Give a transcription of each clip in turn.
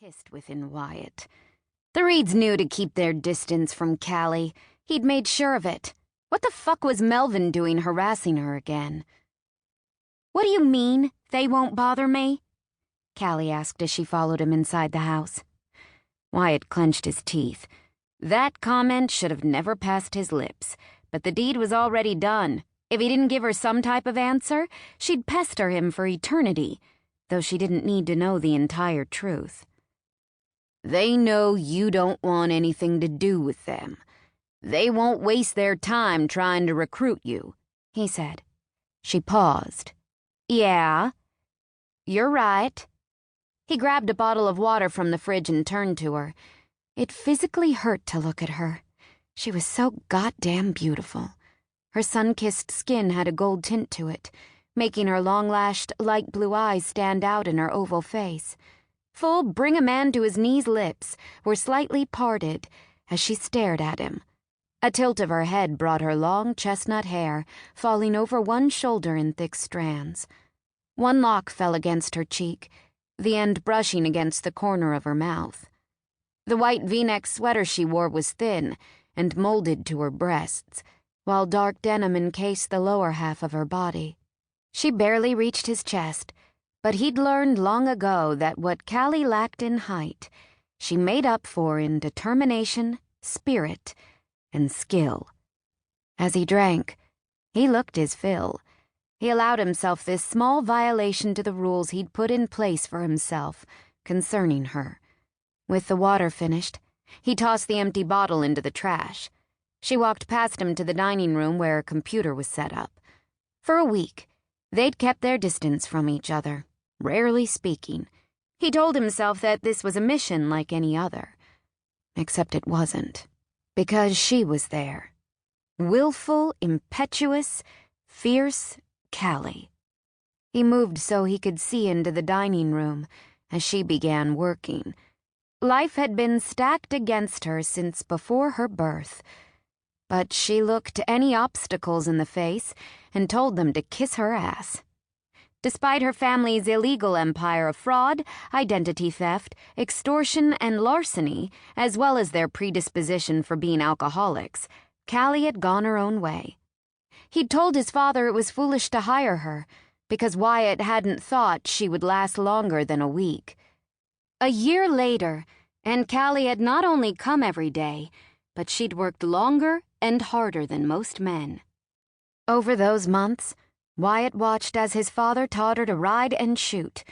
hissed within Wyatt. The Reeds knew to keep their distance from Callie. He'd made sure of it. What the fuck was Melvin doing harassing her again? "What do you mean, they won't bother me?" Callie asked as she followed him inside the house. Wyatt clenched his teeth. That comment should have never passed his lips, but the deed was already done. If he didn't give her some type of answer, she'd pester him for eternity, though she didn't need to know the entire truth. "They know you don't want anything to do with them. They won't waste their time trying to recruit you," he said. She paused. "Yeah, you're right." He grabbed a bottle of water from the fridge and turned to her. It physically hurt to look at her. She was so goddamn beautiful. Her sun-kissed skin had a gold tint to it, making her long-lashed, light blue eyes stand out in her oval face. Full bring-a-man-to-his-knees lips were slightly parted as she stared at him. A tilt of her head brought her long chestnut hair falling over one shoulder in thick strands. One lock fell against her cheek, the end brushing against the corner of her mouth. The white V-neck sweater she wore was thin and molded to her breasts, while dark denim encased the lower half of her body. She barely reached his chest, but he'd learned long ago that what Callie lacked in height, she made up for in determination, spirit, and skill. As he drank, he looked his fill. He allowed himself this small violation to the rules he'd put in place for himself concerning her. With the water finished, he tossed the empty bottle into the trash. She walked past him to the dining room where a computer was set up. For a week, they'd kept their distance from each other, rarely speaking. He told himself that this was a mission like any other. Except it wasn't, because she was there. Willful, impetuous, fierce Callie. He moved so he could see into the dining room as she began working. Life had been stacked against her since before her birth, but she looked any obstacles in the face and told them to kiss her ass. Despite her family's illegal empire of fraud, identity theft, extortion, and larceny, as well as their predisposition for being alcoholics, Callie had gone her own way. He'd told his father it was foolish to hire her, because Wyatt hadn't thought she would last longer than a week. A year later, and Callie had not only come every day, but she'd worked longer and harder than most men. Over those months, Wyatt watched as his father taught her to ride and shoot.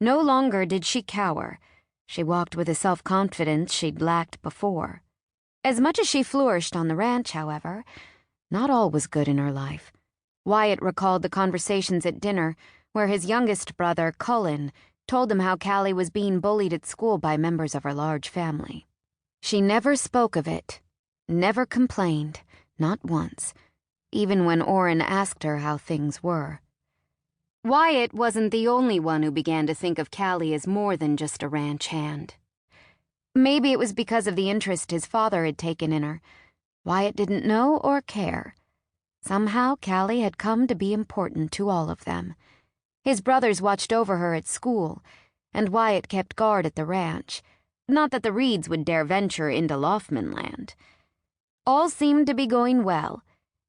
No longer did she cower. She walked with a self-confidence she'd lacked before. As much as she flourished on the ranch, however, not all was good in her life. Wyatt recalled the conversations at dinner where his youngest brother, Cullen, told him how Callie was being bullied at school by members of her large family. She never spoke of it, never complained, not once, even when Orrin asked her how things were. Wyatt wasn't the only one who began to think of Callie as more than just a ranch hand. Maybe it was because of the interest his father had taken in her. Wyatt didn't know or care. Somehow Callie had come to be important to all of them. His brothers watched over her at school, and Wyatt kept guard at the ranch. Not that the Reeds would dare venture into Loughman land. All seemed to be going well,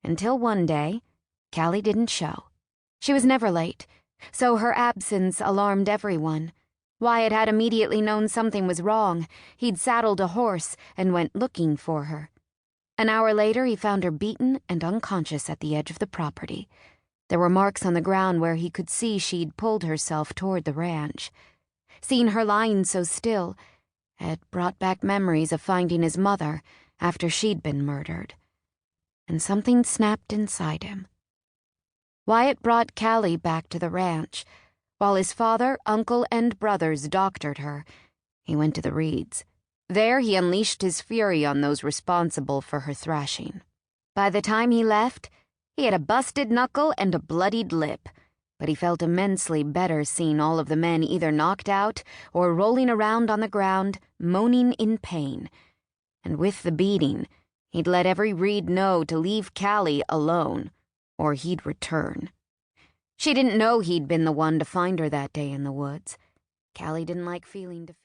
until one day, Callie didn't show. She was never late, so her absence alarmed everyone. Wyatt had immediately known something was wrong. He'd saddled a horse and went looking for her. An hour later, he found her beaten and unconscious at the edge of the property. There were marks on the ground where he could see she'd pulled herself toward the ranch. Seeing her lying so still had brought back memories of finding his mother after she'd been murdered. And something snapped inside him. Wyatt brought Callie back to the ranch. While his father, uncle, and brothers doctored her, he went to the Reeds. There he unleashed his fury on those responsible for her thrashing. By the time he left, he had a busted knuckle and a bloodied lip, but he felt immensely better seeing all of the men either knocked out or rolling around on the ground, moaning in pain. And with the beating, he'd let every Reed know to leave Callie alone, or he'd return. She didn't know he'd been the one to find her that day in the woods. Callie didn't like feeling defeated.